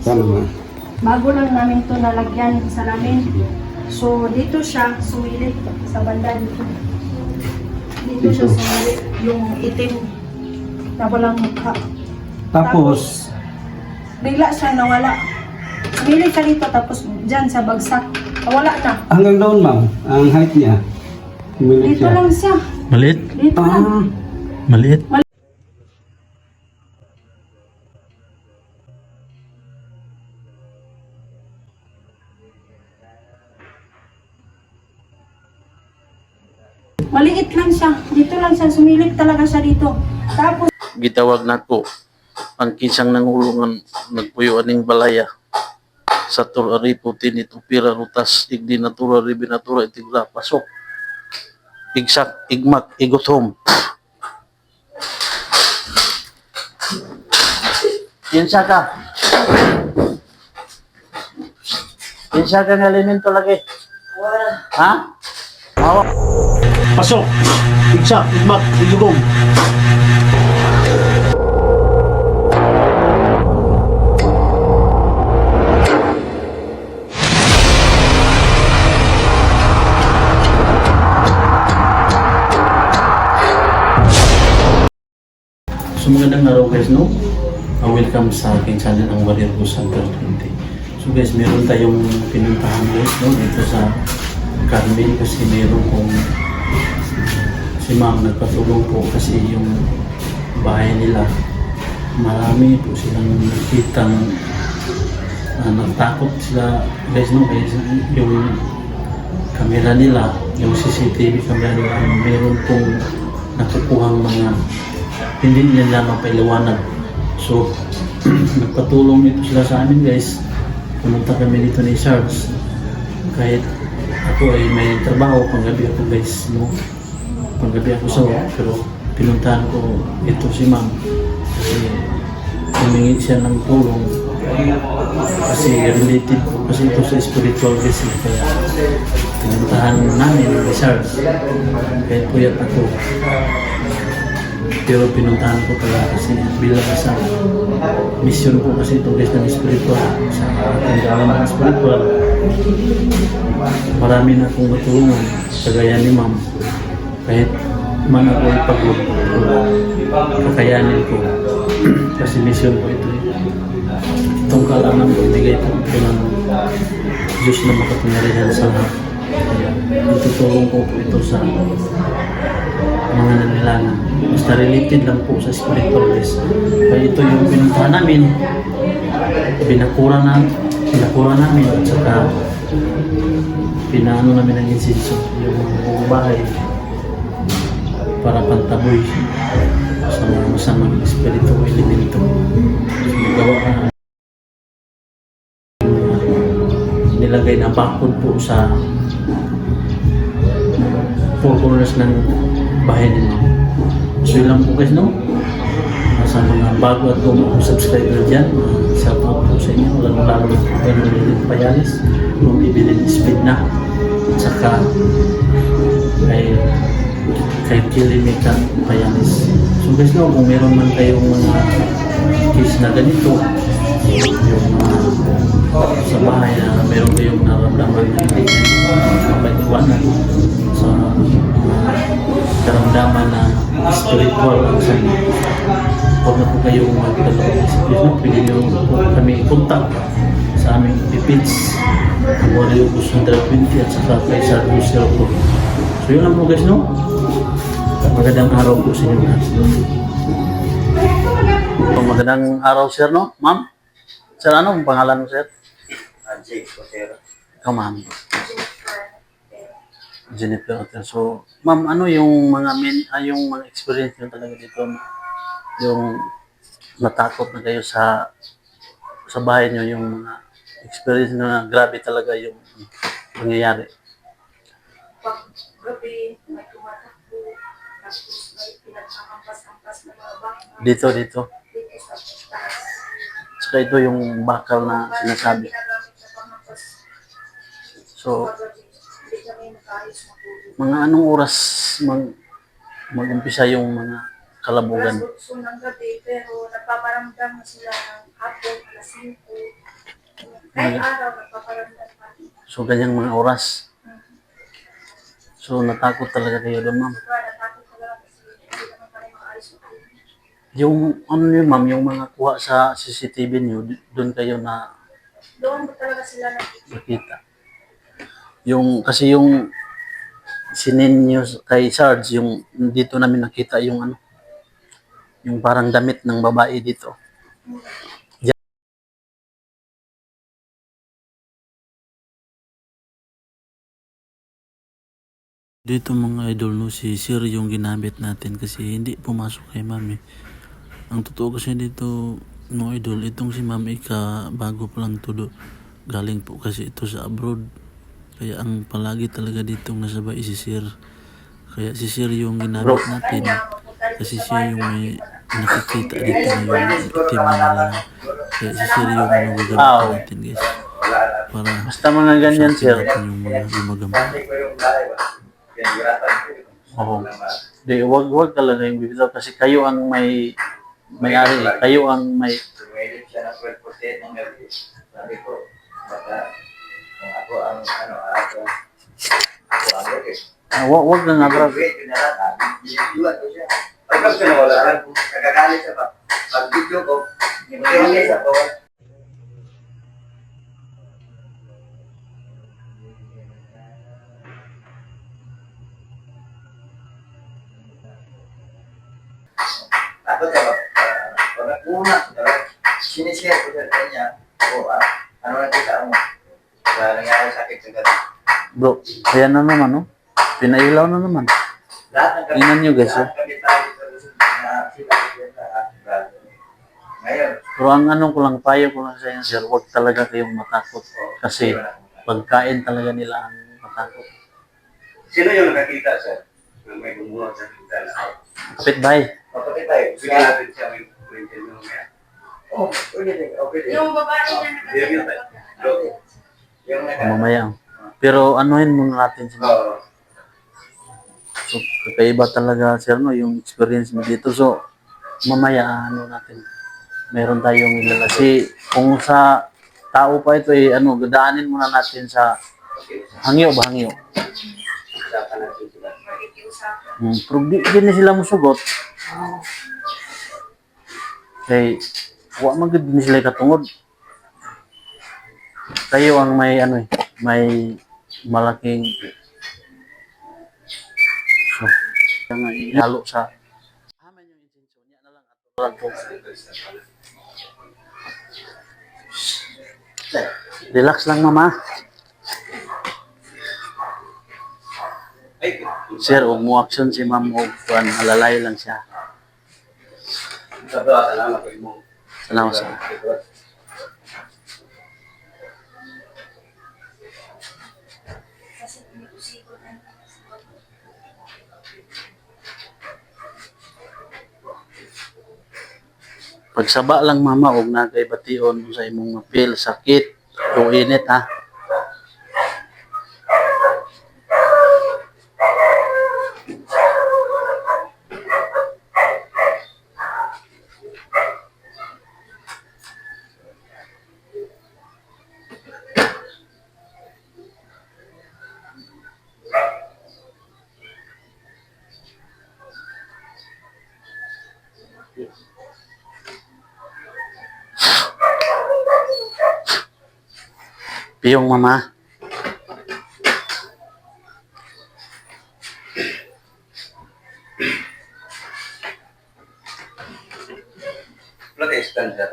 Tama. Bago lang namin to nalagyan sa salamin. So, dito siya sumilip sa banda dito. Dito siya sumilip yung itim na walang mukha. Tapos, Bigla siya nawala. Sumilip siya dito tapos dyan sa bagsak. Nawala na. hanggang doon ma'am, ang height niya. Umilit Dito siya. lang siya. Maliit? Dito lang. Ah, Maliit? Maliit lang siya. Dito lang siya. Sumilip talaga siya dito. Tapos, Gitawag nako ang kinsang nangulungan nagpuyo aning balaya sa turari putin ito pira rutas igdi natura ribi natura itigra pasok igsak igmak igutom kinsa ka ng elemento lagi ha pasok igsak igmak igutom. So magandang araw guys, no? Welcome sa aking channel, ang Warrior Go Center 20. So guys, meron tayong pinuntahan guys, no? Dito sa Carmen kasi meron pong si ma'am nagpatulong po kasi yung bahay nila marami po silang nakitang natakot sila guys, no? Guys, yung camera nila, yung CCTV camera nila, meron pong nakukuhang mga hindi nila mapailawanag. So, nagpatulong ito sila sa amin guys. Pumunta kami dito ni Charles. Kahit ako ay may trabaho, panggabi ako guys, no? Panggabi ako sa work, pero pinuntahan ko ito si ma'am. Kasi humingi siya ng tulong. Kasi related ko kasi ito sa spiritual guys. Kaya pinuntahan namin ni Charles. Kahit puyat ako. Pero pinuntahan ko talaga kasi bilang sa mission ko kasi ito guys ng spiritual sa ating gawin ng spiritual. Marami na akong matulungan kagaya ni ma'am. Kahit man ako ipagod, kakayanin ko kasi mission ko ito. Itong kalaman ko ibigay ito ng Diyos na makapangyarihan sa lahat. Itutulong ko po ito sa mga nanilangan. Basta related lang po sa spiritual guys. Kaya ito yung pinuntahan namin. Pinakura namin at saka pinaano namin ng insenso yung buong bahay para pantaboy sa mga masamang espiritu o elemento. Magawa ka nilagay na bakod po sa four corners ng bahay nila. So yun lang po guys, no? Sa mga bago at kung subscriber dyan, shout out po sa inyo. Lalo na kay Nolilin Payalis, kung ibilin speed na. At saka kay Kilimitan Payalis. So guys, no, kung meron man kayong mga case na ganito, yung sa bahay na meron kayong naramdaman na hindi mapagkuwanan sa karamdaman na spiritual ang sa inyo. Huwag na po kayong magdalawang sa Diyos. Pwede nyo po kami kontak sa aming pipits ang Warrior Go Center 20 at saka kay Sardos po. So yun lang po guys, no? Magandang araw po sa inyo lahat. Magandang araw sir, no? Ma'am? Sir, ano ang pangalan mo sir? Jake Otero. Ikaw ma'am. Jennifer Otero. So, ma'am, ano yung mga yung mga experience nyo talaga dito? Yung natakot na kayo sa bahay nyo, yung mga experience nyo na grabe talaga yung nangyayari. pag gabi, may tumatakbo. Tapos may pinagkakampas-kampas ng mga bangka. Dito. Dito sa taas. Saka ito yung bakal na sinasabi. So, mga anong oras mag-umpisa yung mga kalabugan? Alas 8 ng gabi, pero nagpaparamdam na sila ng hapon, alas 5. Kahit araw, nagpaparamdam pa. So, ganyang mga oras. So, natakot talaga kayo doon, ma'am. Kaya natakot talaga kasi hindi naman pa rin maayos yung TV. Yung, ano yun, ma'am, yung mga kuha sa CCTV niyo, doon kayo na Doon po talaga sila nakikita. nakita. Yung, kasi yung sinin niyo kay Sarge, yung dito namin nakita yung ano, yung parang damit ng babae dito. Dito mga idol, no, si Sir yung ginamit natin kasi hindi pumasok kay mami. Ang totoo kasi dito, no idol, itong si mami bago pa lang todo. Galing po kasi ito sa abroad. Kaya ang palagi talaga ditong nasabay si Sir. Kaya si Sir yung ginamit natin. Kasi siya yung may nakikita dito na yung itim na lang. Kaya si Sir yung gagamitin natin, guys. Para basta mga ganyan, Sir. Natin yung mga gumagamit. Oo. Di, wag talaga yung bibitaw kasi kayo ang may-ari, kayo ang may Tumilit siya ng 12% ng nervous. Sabi ko, baka kung ako ang ako ang nervous. wag na nga Wait, yun na lang. Biniduan ko siya. Pagkas ka na wala. Nagagalit siya pa. Pag video ko, hindi sa ko. Ako diba, pag una, sinishare ko sa kanya, ano na kita mo? Nangyari sa akin sa ganun. bro, ayan na naman, no? Pinailaw na naman. Lahat ng Tingnan nyo, guys, lahat kami tayo sa Luzon na sila sa ngayon, Pero ang ano ko lang, payo ko lang sa inyo, sir, wag talaga kayong matakot. Kasi pagkain talaga nila ang matakot. sino yung nakakita sir? Nang may gumawa sa kita na Kapit bay. kapatid tayo, bigyan natin siya may interview niya. Oh, pwede din, okay din. Yung babae na Interview tayo. Okay. Yung Mamaya. Pero anuhin muna natin sila. Oo. So, kakaiba talaga, sir, no, yung experience mo dito. So, mamaya, ano natin, meron tayong ilalasi. Kung sa tao pa ito, gadaanin muna natin sa hangyo ba, hangyo? Usapan natin sila. Pero di na sila musugot. Kay, wa magid ni sila katungod. Kayo ang may, may malaking so, nga ihalo sa aman yung intensyon niya na lang at relax lang, mama. Ay, Sir, mo action si ma'am o alalay lang siya. salamat po mo. Salamat sa pagsaba lang, mama, og nagay bation sa imong feel sakit o init, ha. Piyong, mama. Protestant sir.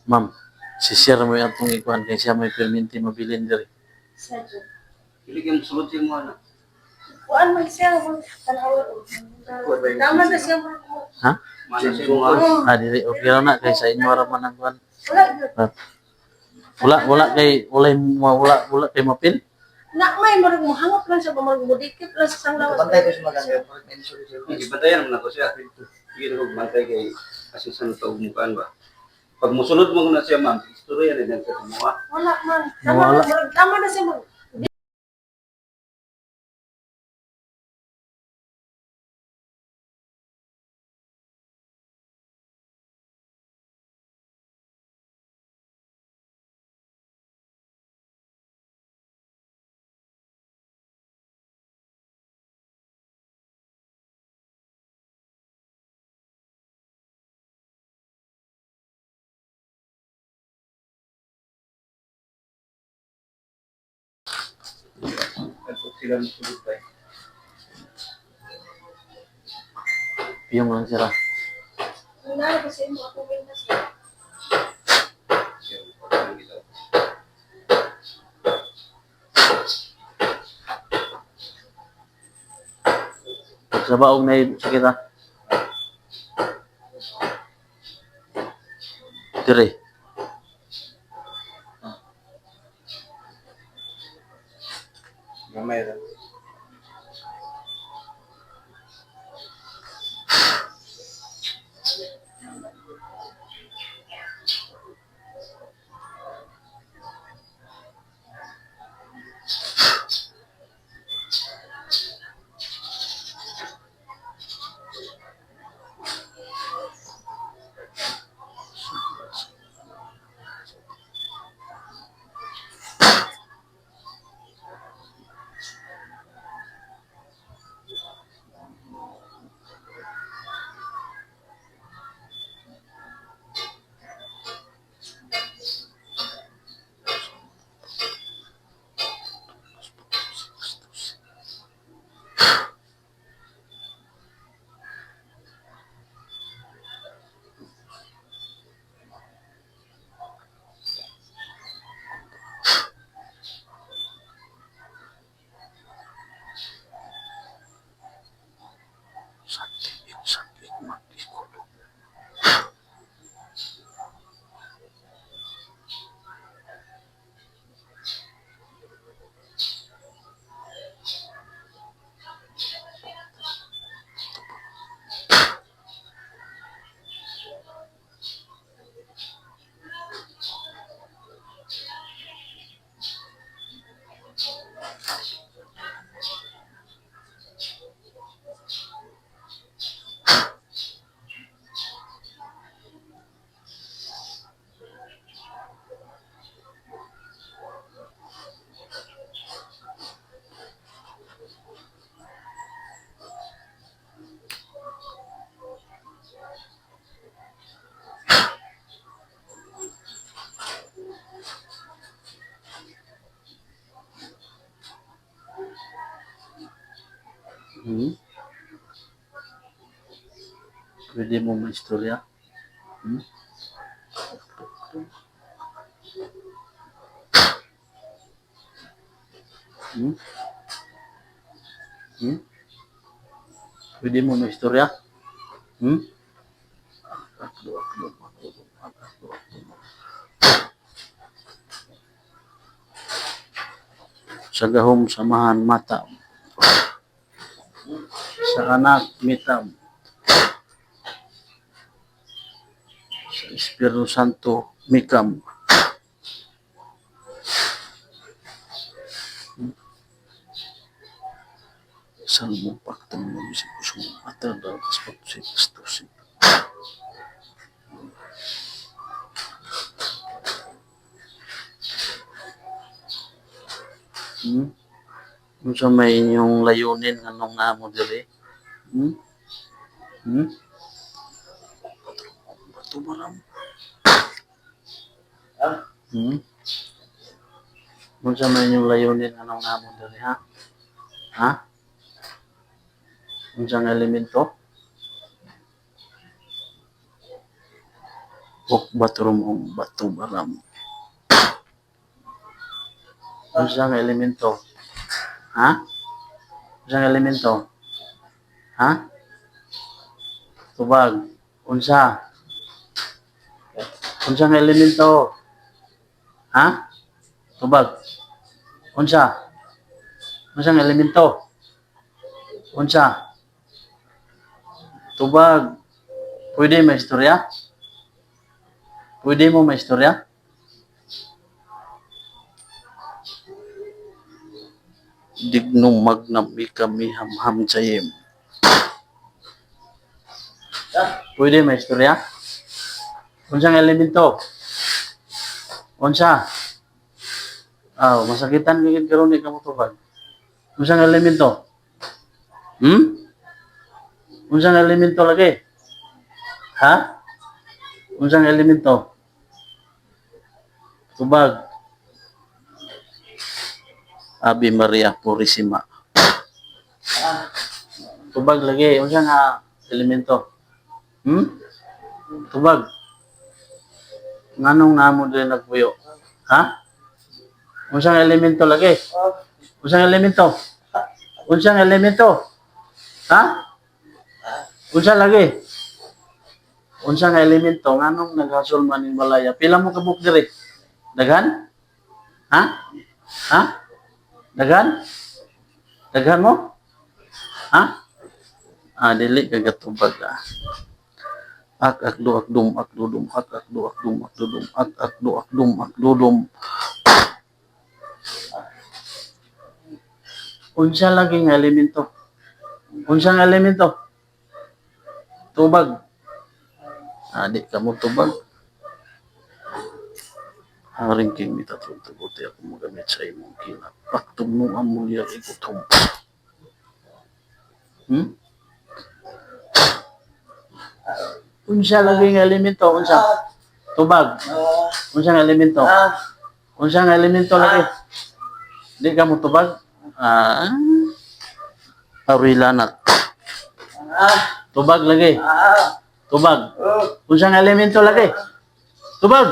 Ma'am, si Sir mo yung atong ikuhan kay siya may perminti mabilin diri. Sadyo. Hindi kayo sulod mo na. Kuan man siya, tanawa. Tama na siya. Ha? Mana siya mo. Diri okay ra na kay sa inyo ra man ang kuhan. Wala, Wala kay wala kay mapil. na may marag mo hangap lang siya, marag mo dikit lang sa sang lawas. Bantay ko sa maganda. Hindi bantayan mo na ko siya. Hindi ko bantay kay asisan to mukaan ba. Pag musulod mo na siya ma'am, istorya rin yan sa kumuha. Wala man. Tama na siya mag Tigang tulog tayo. Yung lang sila. Wala, kasi mo ako na siya. Sa baong na sakit ha. Dire. Mamaya lang. Sakit mag-ikulo. Hmm? Pwede mo maistorya? Hmm? Hmm? Hmm? Pwede mo maistorya? Hmm? Sa gahom samahan mata. Sa anak mitam. Sa Espiritu Santo mikam. Salmo paktang mo si kusong atal daw kaspat si Kristus. Kung sa may inyong layunin anong nga mo dili? Bato maram. Kung sa may inyong layunin anong nga mo dili ha? Ha? Kung sa elemento? Huwag baturong bato maram. Kung sa elemento? Ha? Unsang elemento? Ha? Tubag. Unsa? Unsang elemento? Ha? Tubag. Unsa? Unsang elemento? Unsa? Tubag. Pwede maistorya? Pwede mo maistorya? Dignong magnami kami hamham sayem. Pwede maistorya? Unsang elemento? Unsa? Masakitan kagid karon ni kamo tubag. Unsang elemento? Unsang elemento lagi? Ha? Unsang elemento? Tubag. Ave Maria Purisima. Tubag lagi. Unsa nga elemento? Tubag. Nganong namo dili nagpuyo? Ha? Unsa nga elemento lagi? Unsa nga elemento? Unsa nga elemento? Ha? Unsa lagi? Unsa nga elemento nganong naghasol man ning balaya? Pila mo kabuk diri? Daghan? Ha? Ha? Daghan? Daghan mo? Ha? Dili ka gatubag ah. Akdo akdum akdudum akdo akdum akdudum akdo akdum akdudum. Unsa lagi nga elemento? Unsa nga elemento? Tubag. Di ka mo tubag. Haring king mitatrong-tagote ako magamit sa imong kilap. Paktum mo amulya ikutom. Unsa lagi nga elemento? Unsa? Tubag. Unsa nga elemento? Unsa nga elemento lagi? Di ka mo tubag? Awilanat. Tubag lagi. Tubag. Unsa nga elemento lagi? Tubag.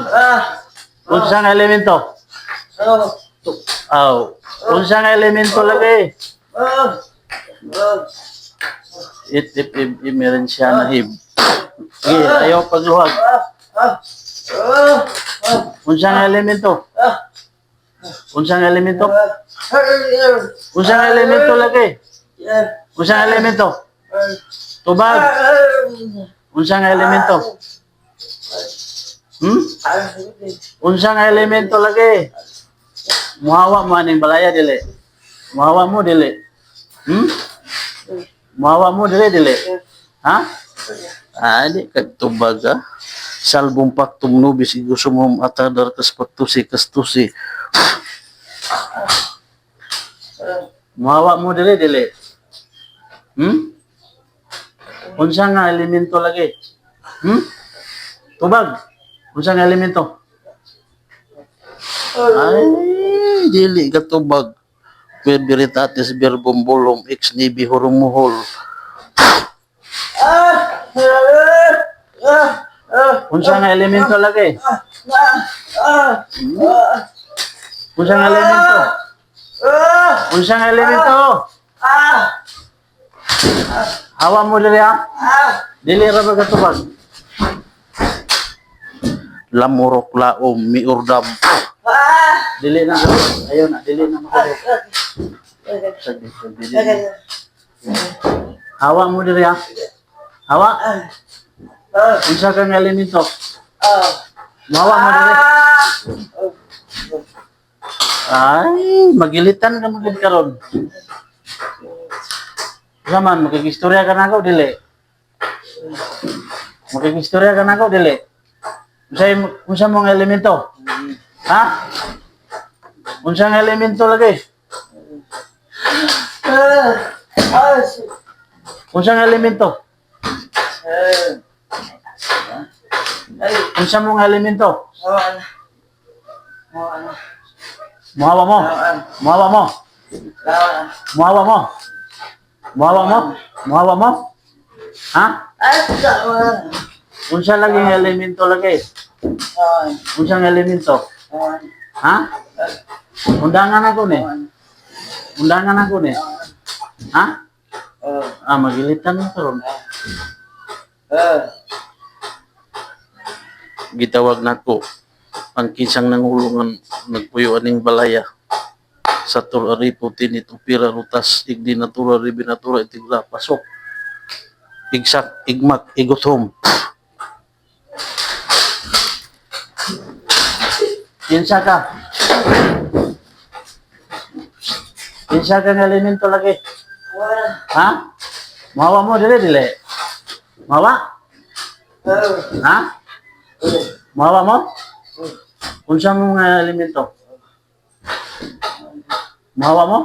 Unsa nga elemento? Unsa nga elemento lagi? Meron siya na hib. Sige, ayaw pagluhag. Unsa nga elemento? Unsa nga elemento? Unsa nga elemento lagi? Unsa nga elemento? Tubag. Unsa nga elemento? Unsa nga elemento lagi? Muhawa mo aning balaya dili. Muhawa mo dili. Muhawa mo dili. Ha? Di kagtubag ha. Salbong paktum nubis igusumum atadar kas paktusi kastusi. Muhawa mo dili. Unsa nga elemento lagi? Tubag. Unsa nga elemento? Dili ka tubag. Per veritatis verbum bolum ex nibi horumuhol. Unsa nga elemento lagi? Unsa nga elemento? Unsa nga elemento? Hawa mo diri ha? Dili ra ba ka tubag? Lamurok laom miurdam. Dili na. Ayaw na. Dili na makadok. Hawa mo diri ha? Hawa? Unsa ka nga elemento? Hawa mo diri. Magilitan ka magid karon. Zaman makigistorya ka nako dili. Makigistorya ka nako dili. Unsa mo nga elemento? Ha? Unsa nga elemento lagi? Unsa nga elemento? Unsa mo nga elemento? Muhawa mo? Muhawa mo? Muhawa mo? Muhawa mo? Muhawa mo? Ha? Unsa lagi nga elemento lagi? Unsa nga elemento? Ha? Undangan ako ni. Undangan ako ni. Ha? Magilitan mo karon. Gitawag nako ang kisang nangulungan nagpuyo aning balaya sa turari puti nito pira rutas igdi natura ribinatura itigla pasok igsak igmak igothom. Insa ka ng elemento lagi. Ha? Mawa mo dili. Mawa? Ha? Mawa mo? Unsa mo nga elemento? Mawa mo?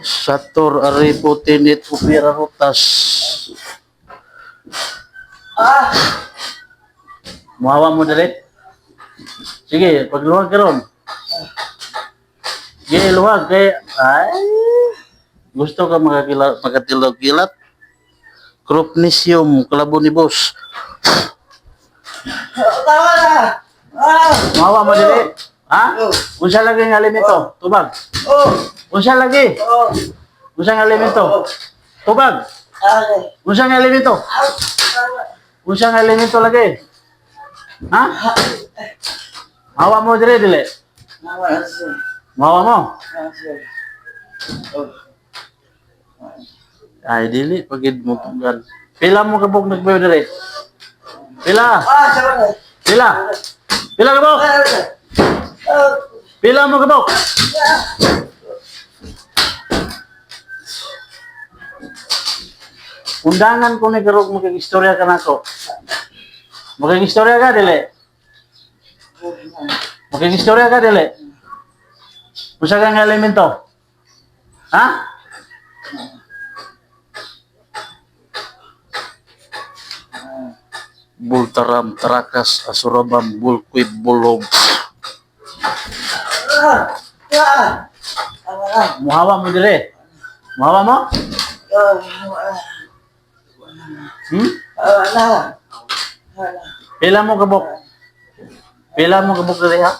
Satur ari putinit upira rutas. Mawa mo dili. Sige, pagluwag ka ron. Gaya luwag kay ay gusto ka magatilaw-kilat. Cropnisium, kalabo ni boss. Tama na! Mawa mo dili. Ha? Unsa lagi nga alimento? Tubag. Oh! Unsa lagi? Oh! Unsa nga alimento? Tubag. Okay. Unsa nga alimento? Unsa nga alimento lagi? Ha? Mawa mo dili. Tama na, sir. Mawa mo. Tama, sir. Oh. Ay dili pagid mo tunggan. Pila mo kabog nagbayo diri? Pila? Salamat. Pila? Pila kabog? Pila mo kabog? Undangan ko ni karog magkikistorya ka nako. Magkikistorya ka dili? Magkikistorya ka dili? Usa ka nga elemento? Ha? Bultaram, tarakas, asurabam, bulkwib, bulob. Muhawa mo dire. Muhawa mo? Hmm? Pila mo kabok? Pila mo kabok dire ha?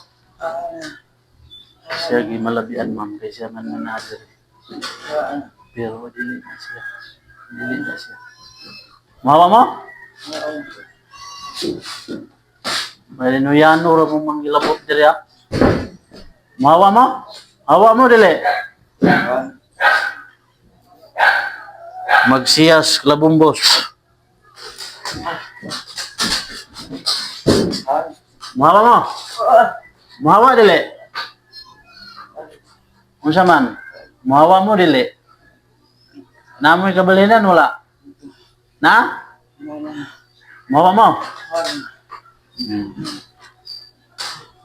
Siya gimalabian ma'am kay siya man manager. Pero dili na siya. Dili na siya. Muhawa mo? Malinuyano ra mo manggilabot dire ha? Muhawa mo? Hawa mo dili. Magsiyas klabumbos. Muhawa mo? Muhawa dili. Unsa man? Muhawa mo dili. Namoy kabalinan wala. Na? Muhawa mo?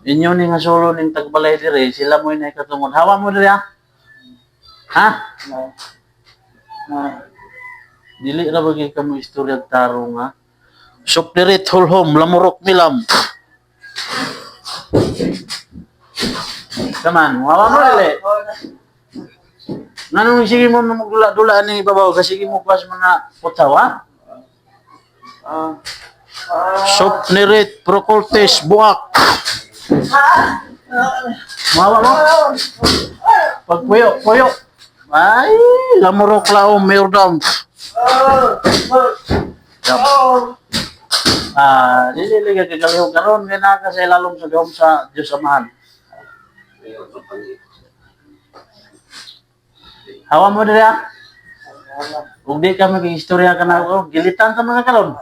Inyo ni nga solo ning tagbalay dire, sila mo inay katungod. Hawa mo dire ha? Ha? Dili ra bagi kamo istorya tarong ha. Sop dirit holhom lamurok milam. Kaman, hawa mo dili. Nanong sige mo magdula-dula ni babaw kasi sige mo pas mga putaw ha? Sop nirit procoltes buak. Mawa mo? Pag puyo. Ay, lamurok laom mayordam. Dili ka kagalihog karon kay naka sa ilalom sa gahom sa Dios Amahan. Hawa mo diri ha? Ug di ka mag-istorya ka na ako, gilitan ka mga karon.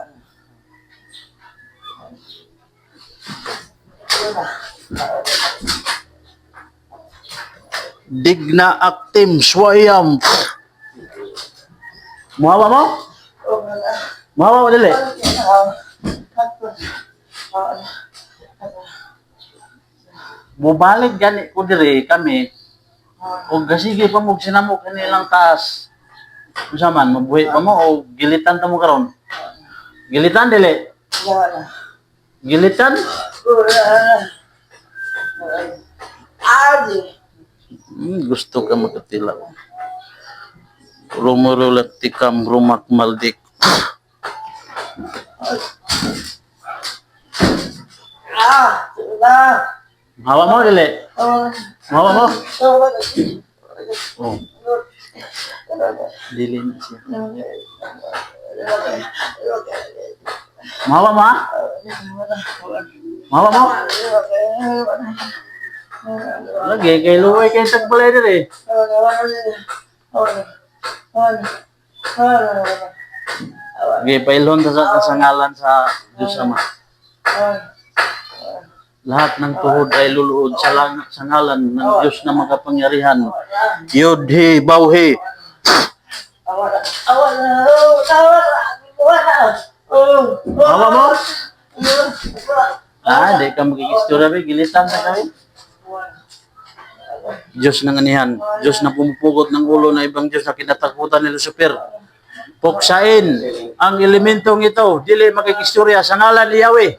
Digna aktim swayam. Muhawa mo? Muhawa mo dili. Bubalik gani ko diri kami. O gasige pa mo sinamok kanilang taas. Unsa man mabuhi pa mo o gilitan ta mo karon? Gilitan dili. Gilitan? Gusto ka makatila. Rumurulat tikam rumak maldik. Hawa mo dili. Hawa mo. Oh. Dili na siya. Mawa mo ha? Mawa mo? Lagi kay luway kay tagbalay diri. Pailhon ta sa ngalan sa Diyos Ama. Lahat ng tuhod ay luluhod sa ngalan ng Diyos na makapangyarihan. Yodhe, bawhe. Hawa mo? Di ka magkikistura ba? Gilitan sa kami? Diyos ng anihan. Diyos na pumupugot ng ulo na ibang Diyos na kinatakutan ni Lucifer. Puksain ang elementong ito. Dili makikistorya sa ngalan ni Yahweh.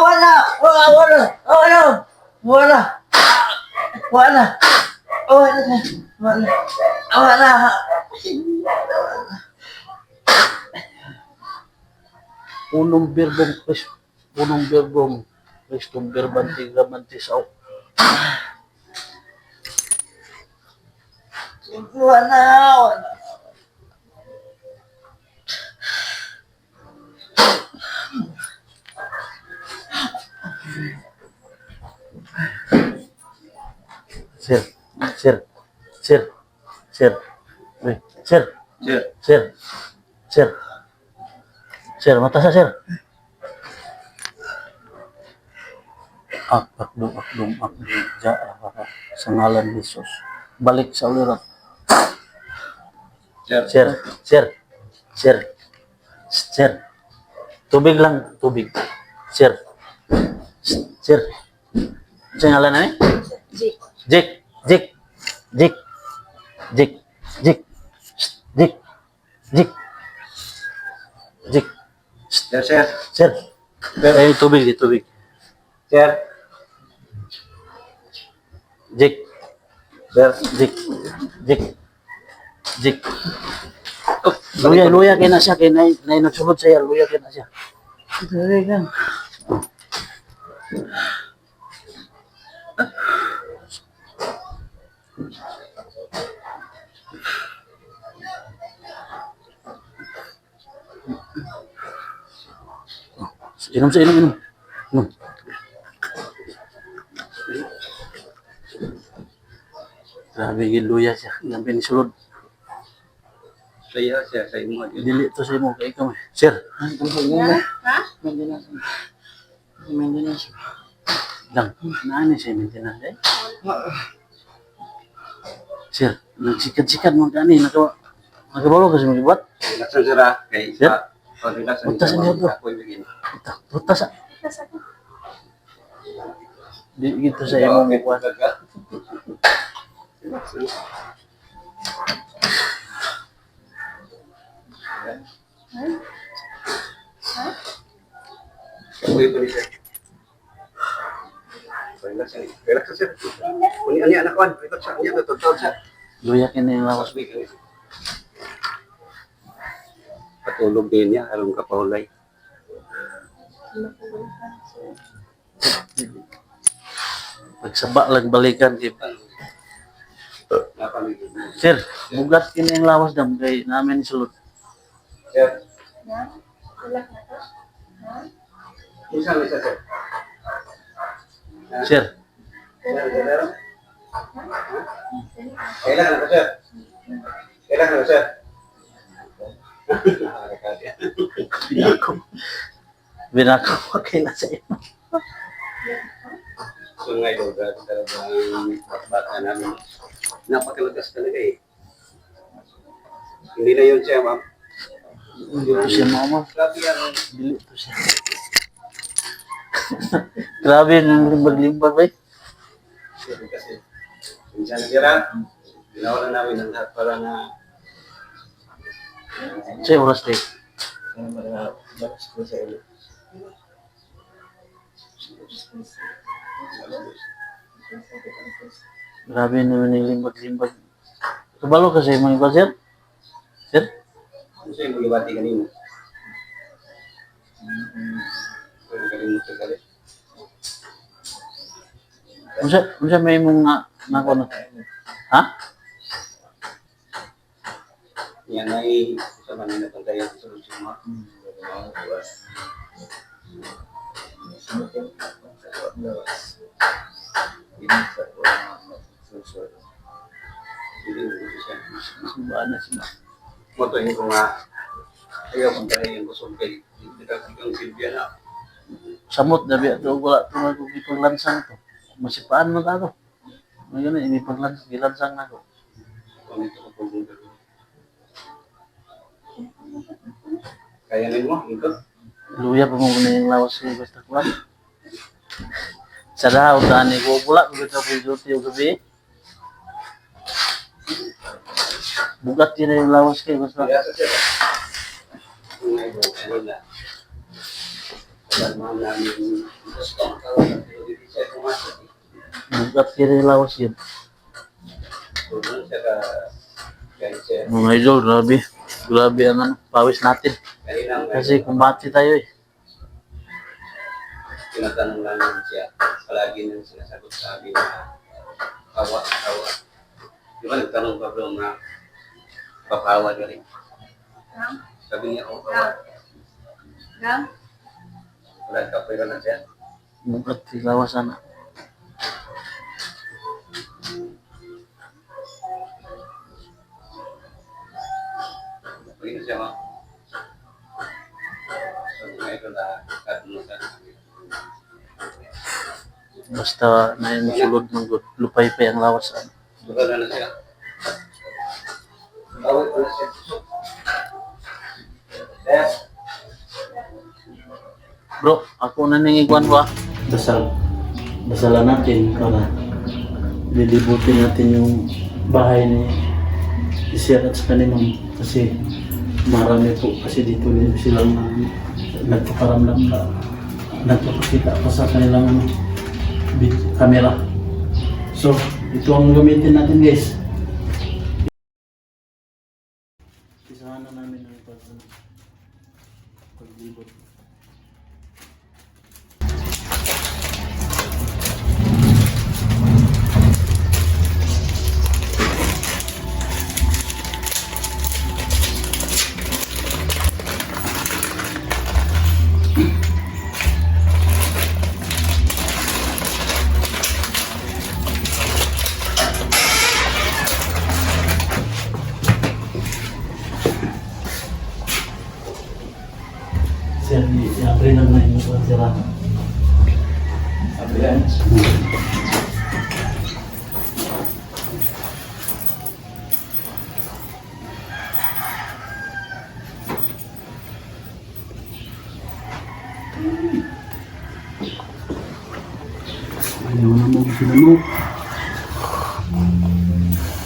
Wala! Wala! Wala! Wala! Wala! Wala! Wala! Wala! Wala! Unong berbong Kristong berbanti gamantis au. Wala! Wala! Sir, sir, sir, sir, weh, sir, Sir, sir, sir, sir, mata sa sir. Akdum, ja'a sa ngalan ni Jesus. Balik sa ulirat. sir. Sir, sir, sir, sir. Tubig lang, tubig. Sir, sir. Sa ngalan na eh? Jake. Jik, Jik, Jik, Jik, Jik, Jik, Jik, Jik, Sir, sir. sir. Eh, tubig, tubig. Sir. Jik, Sir. Jik, Jik, Jik. Luya kaya na siya, kaya na nagsulod siya, luya kaya na siya. Dali lang. Inom. Inom. Grabe yung luya siya. Yang pinisulod. Saya, saya mo. Dili to sa imo kay ikaw. Sir. Ha? Maintenance. Lang. Naani siya maintenance eh. Sir, nagsikat-sikat mo gani. Nagabalo kasi mag-ibat. Relax lang, sir, ah. Kay, Sir? relax lang. Punta sa inyo, bro. Ako'y begin. Puta sa. Di gitu sa imo mo kuha. Uy, tuloy, sir. Relax lang. Relax lang, sir. Ani anak ko, relax lang. Yan, totoo, sir. Luya kini yung lawas. Patulog din niya, alam ka pa ulay. Pagsaba lang balikan kay Sir, bugat kini yung lawas dam kay namin sulod. Sir, Ha? Tulak na to? Ha? isang isa, sir. Sir, Sir. Kailangan ko, sir. Kailangan ko, sir. binako kay na sa imo. So nga ito, talagang bata namin. Napakalagas talaga eh. Hindi na yun siya, ma'am. Dili to siya mama. Grabe yan. Dili to siya. Grabe yung limbag-limbag eh. Kasi, minsan na sira, ginawa na namin ang lahat para na Sa oras day. balas ko sa ulo. Grabe naman yung limbag-limbag. Kabalo kasi mga iba, sir? Sir? Ano siya yung mag-ibati kanina? Kung kalimutan ka rin. Unsa may mong na kono? Ha? Yan ay sa manila pantayan sa solusyon mo. Sumbahan na sila. Moto yung kung ayaw kung tayo yung kusog kay hindi ka kang silbiya na. Samot na biya to wala to magpaglansang to. Masipaan mo ta to. Ngayon ini gilansang na to. Pamito ko po kung gano'n. Kayanin mo, ito. Luya pa mo na yung lawas ko basta kuwan. Sa daw tani ko pula ko ka po yung gabi. Bugat yun na yung lawas kayo basta. Kaya sa sir. kanila. Kalmahan namin gusto ang kawalan, pero hindi siya pumasok. Nagkat kiri lawas yun. So, doon siya kahit siya, Mga idol, grabe. Grabe ang ano, pawis natin. kaninang Kasi kumbati tayo eh. tinatanong namin siya, palagi nang sinasagot sa amin na kawa. Di ba nagtanong pa bro na papawa ka rin? Gam? Sabi niya, oh, kawa. Gam? Wala ka pera na siya. Nagkat kiri lawas sana. Pagin na siya, ma. So, mga ito na katulutan namin. Basta na yung sulod ng lupay pa yung lawas sana. Sugal na siya. Awit ko na siya. Yes. Bro, ako na nang iguan ba? Dasalan natin para lilibutin natin yung bahay ni Sir at sa kanila kasi marami po kasi dito din silang nagpaparamdam na nagpapakita pa sa kanilang camera. So, ito ang gamitin natin guys. Isahan na namin ang paglibot. Sir, i-apply na na yung sira. Abilan. Ayaw na mo sinunod.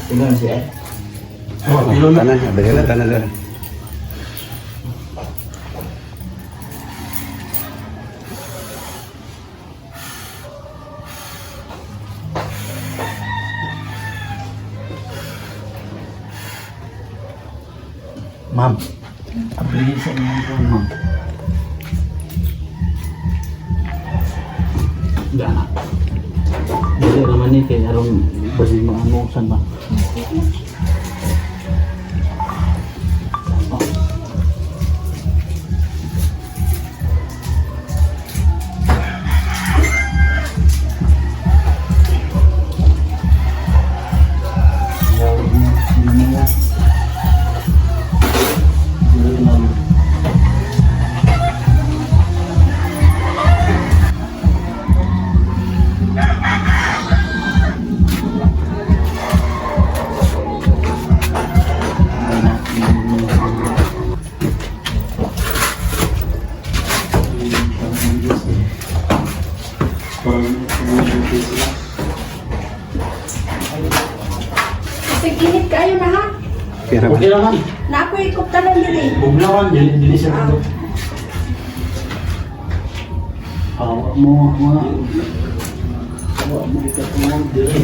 Tingnan siya. Oh, ilo na. Tanan. Ma'am, apply sa inyo po, ma'am. Gana. Dili naman ni kay aron basi maano san ba? Kasi ginit kayo na ha? Okay lang man. Na ako ikot talon dili. Buglawan, dili siya dito. Awa mo, mga. Awa mo, ikatulog, dili.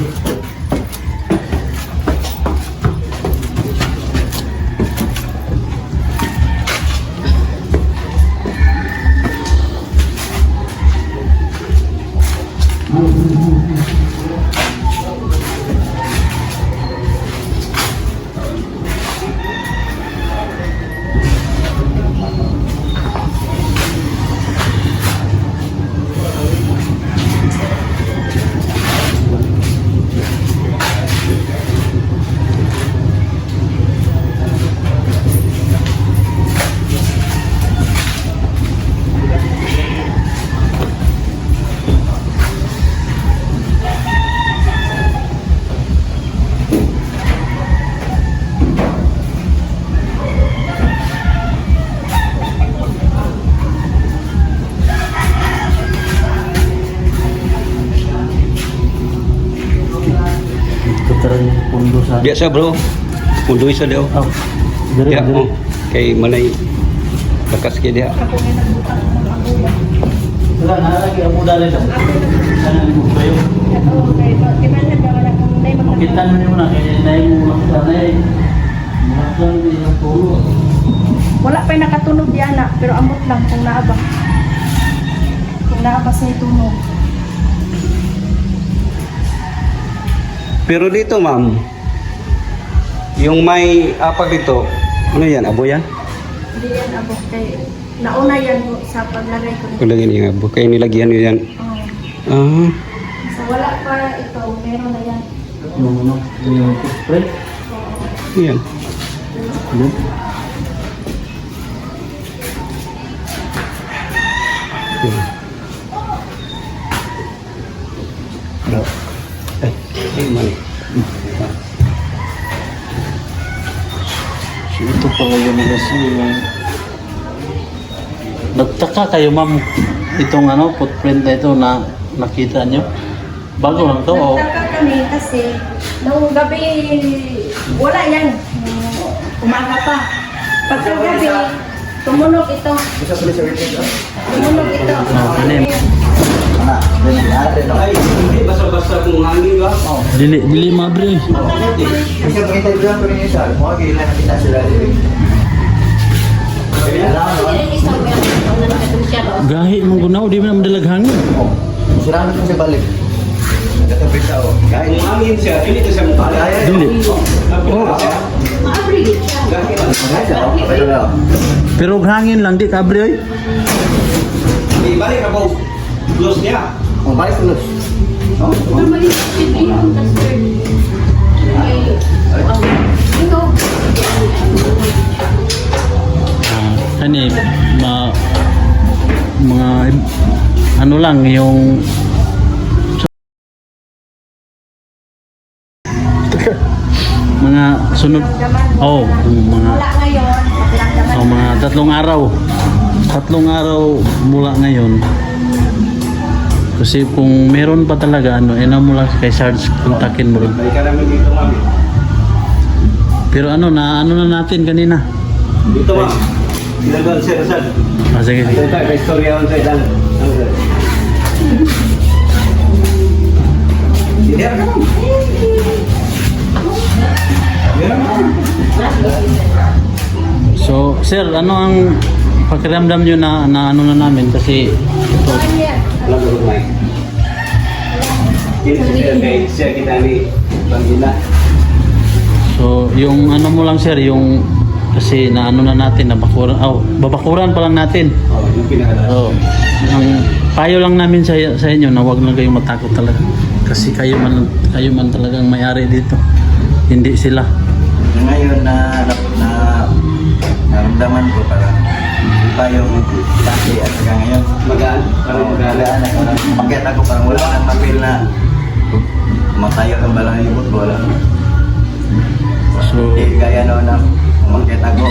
Putaran yung pundo sa... Biasa bro, pundo isa daw. Oh, diri, Ya, diri. oh, kay manay Bakas kaya dia. Ako nga nagbutang ng mga abuwa. Wala na lagi ang muda rin lang. Ako na Sana mo kayo. Oo, kay di man nagawala kung may Kita magkakaroon. mo na kaya na mo lang sana eh. Mga lang din ang pulo. Wala pa'y nakatunog yan na, pero amot lang kung naaba. Kung naaba sa tunog. Pero dito, ma'am, yung may apag dito, ano yan? Abo yan? Hindi yan abot kay nauna yan po sa paglagay ko. Kulagyan yung abo. Kaya nilagyan nyo yan. Oo. Ah, So wala pa ito, meron na yan. Yung ano, yung spray. yan. Ano? Yan. Ay, mali. So, ito pa kayo kasi yung... Nagtaka kayo ma'am, itong ano, footprint na ito na nakita nyo? Bago lang to o? Nagtaka kami kasi nung gabi wala yan. Umaga pa. Pagkagabi, tumunog ito. Bisa tuloy sa witness. Tumunog ito. Ano yun? Ano? Rin no? Ay, hindi basta-basta kung hangin ba? Oh. Dili mabre. Kasi pag-interview ko rin siya, mga kailan nakita sila dito. Gahi mong gunaw, di mo na madalag hangin. Oh. Sila naman siya balik. Nagkatabi siya, oh. Kahit kung hangin siya, hindi ko siya mukha. Dili. Oh. Kahit Magkaya siya, oh. Pero na, oh. Pero hangin lang, di kabre oy. ibalik ako. Close niya. Oh, balik tulog. Oh, oh. Kani, mga ano lang yung mga sunod mga Wala ngayon, pakiramdaman. mga tatlong araw mula ngayon kasi kung meron pa talaga ano mo lang kay Sarge kontakin mo rin. Balikan namin dito, mami. Pero ano na natin kanina. Dito, ma'am. Ginagawa siya, Rasal. Sige. Ito tayo, may story ako sa ilan. Hindi ka ma'am. So, sir, ano ang pakiramdam nyo na ano na namin kasi ito, Alam ko rumay. Yun siya, kay siya kita ni Pangina. so yung ano mo lang sir, yung kasi na ano na natin, babakuran pa lang natin. Oh, yung pinakalalas. So, ang payo lang namin sa inyo na wag na kayong matakot talaga. Kasi kayo man talagang may-ari dito. Hindi sila. Ngayon naramdaman ko parang iba yung dati at saka ngayon. Magaan. Parang magaan. Pagkat ako parang wala nang mapil na matayo ang balang ibot ko. Wala. So, Hindi kaya no na umakit ako.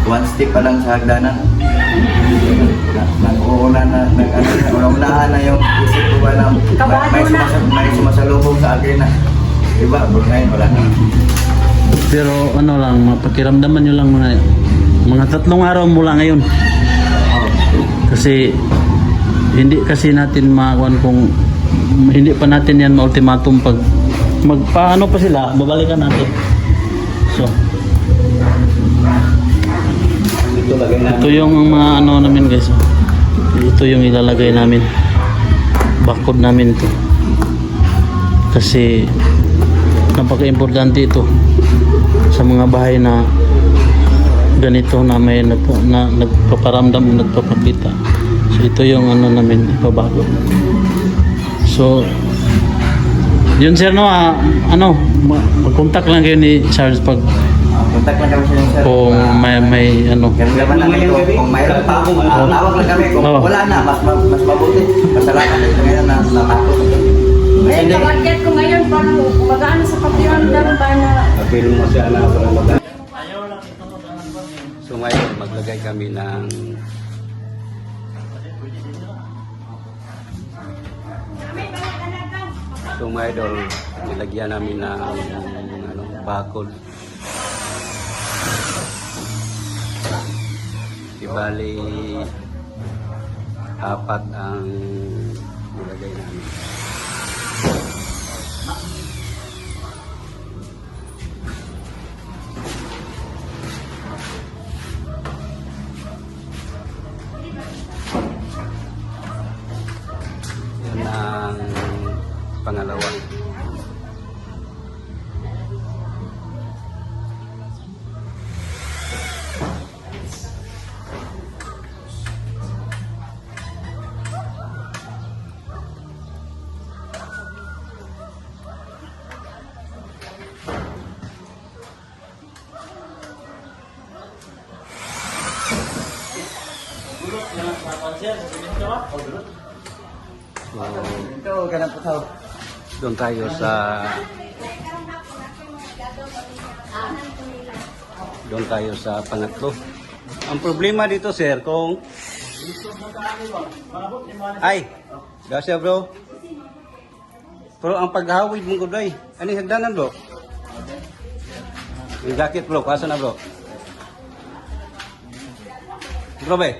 One step pa lang sa hagdanan. Nag-uuna unahan na yung isip ko ba na may sumasalubong sa akin na iba, bro ngayon wala na. pero ano lang, mapakiramdaman nyo lang mga 3 araw mula ngayon. Kasi hindi kasi natin makuan kung hindi pa natin yan ma-ultimatum pag magpaano pa sila, babalikan natin. So, Ito lagay namin. ito yung mga ano namin guys. Ito yung ilalagay namin. Bakod namin ito. Kasi napaka-importante ito sa mga bahay na ganito na may nagpaparamdam, nagpapakita. So ito yung ano namin ipabago. So yun sir no, mag-contact lang kayo ni Charles pag Contact lang kami sa inyo, sir. kung may ano. Ganun naman namin kung mayroon pa akong tawag lang kami. Kung Oo. wala na, mas mabuti. Pasalamat ito ngayon na natakot. Ngayon, kamarket ko ngayon, parang magaan sa pakiramdam ba na Apil mo siya na parang magaan. So ngayon, maglagay kami ng So mga idol, nilagyan namin ng bakod. Ibali, 4 ang nilagay namin. Yan ang pangalawa. So, Ito, ganang putaw. doon tayo sa pangatlo. Ang problema dito, sir, kung ay, gasya bro. Pero ang paghawid mong guday, ano yung hagdanan bro? Yung jacket bro, kasa na bro? Bro be?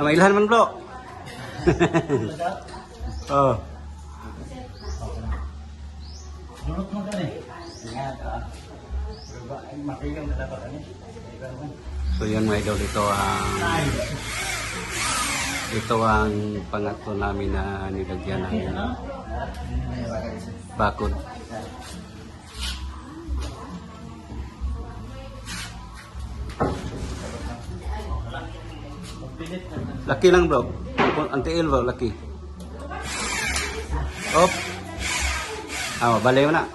Mailahan man bro. Oh. Dulot mo ka eh. So yan mga idol, ito ang pangatlo namin na nilagyan ng bakod. Laki lang bro. Antiil bro, laki. Op. Balay mo na.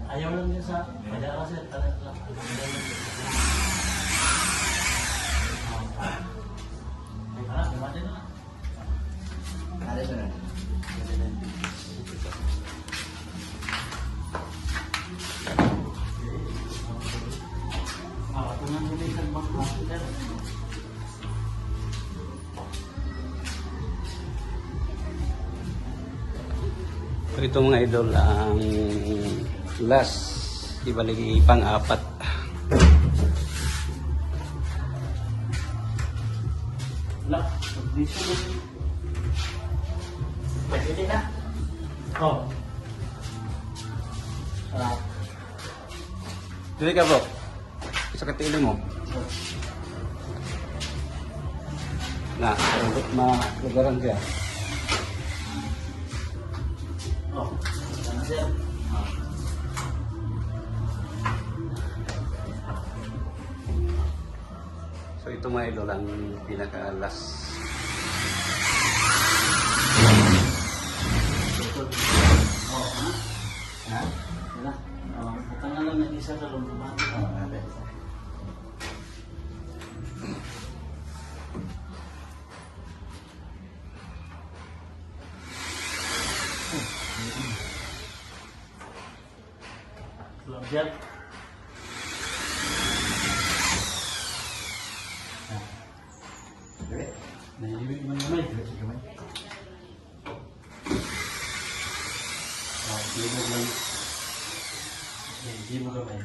Ayaw lang niya sa pajara sir. Ada sana. So ito mga idol, ang last, ibalik pang-4. Wala, dito mo. Pwede na. Oh. Sarap. Dili ka bro. Sa katili mo. Na, lugaran siya. Oh. Sana sir. So ito mga idol, ang pinaka-last. Ha? Wala. Bukang na lang nag-isa sa lumbuman. Siap. Naiibig mo naman. Hindi mo lang. Hindi mo gamay.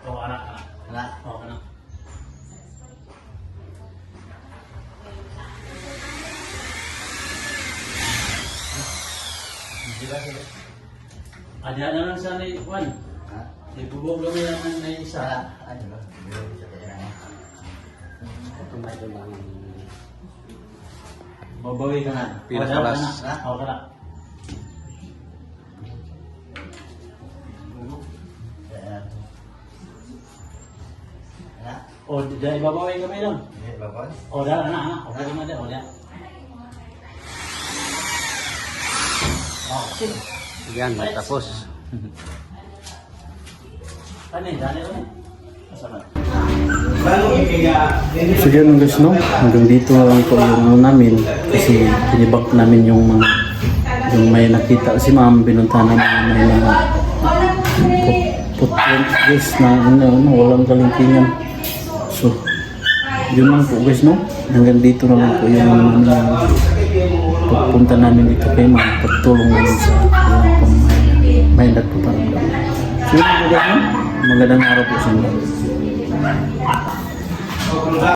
Oh, anak. Anak. Oh, anak. Ada na lang sana Juan. Ibubog lang yan na isa. Ano ba? Ito mga idol, ang Babawi ka na. Pinakalas. Oo ka na. O, dahil babawi kami lang. O, dahil anak. O, dahil na dahil. O, dahil. O, sige. yan, tapos. Ano yun? Dahil yun. Masama. So yun guys, no? Hanggang dito na lang po yung namin. kasi tinibak namin yung mga yung may nakita si ma'am, binunta namin yung may mga footprint guys na walang kalingkingan. So yun lang po guys, no? Hanggang dito na lang po yung pagpunta namin dito kay ma'am, pagtulong namin sa may nagpaparamdam. So yun po guys, no? Magandang araw po sa inyo.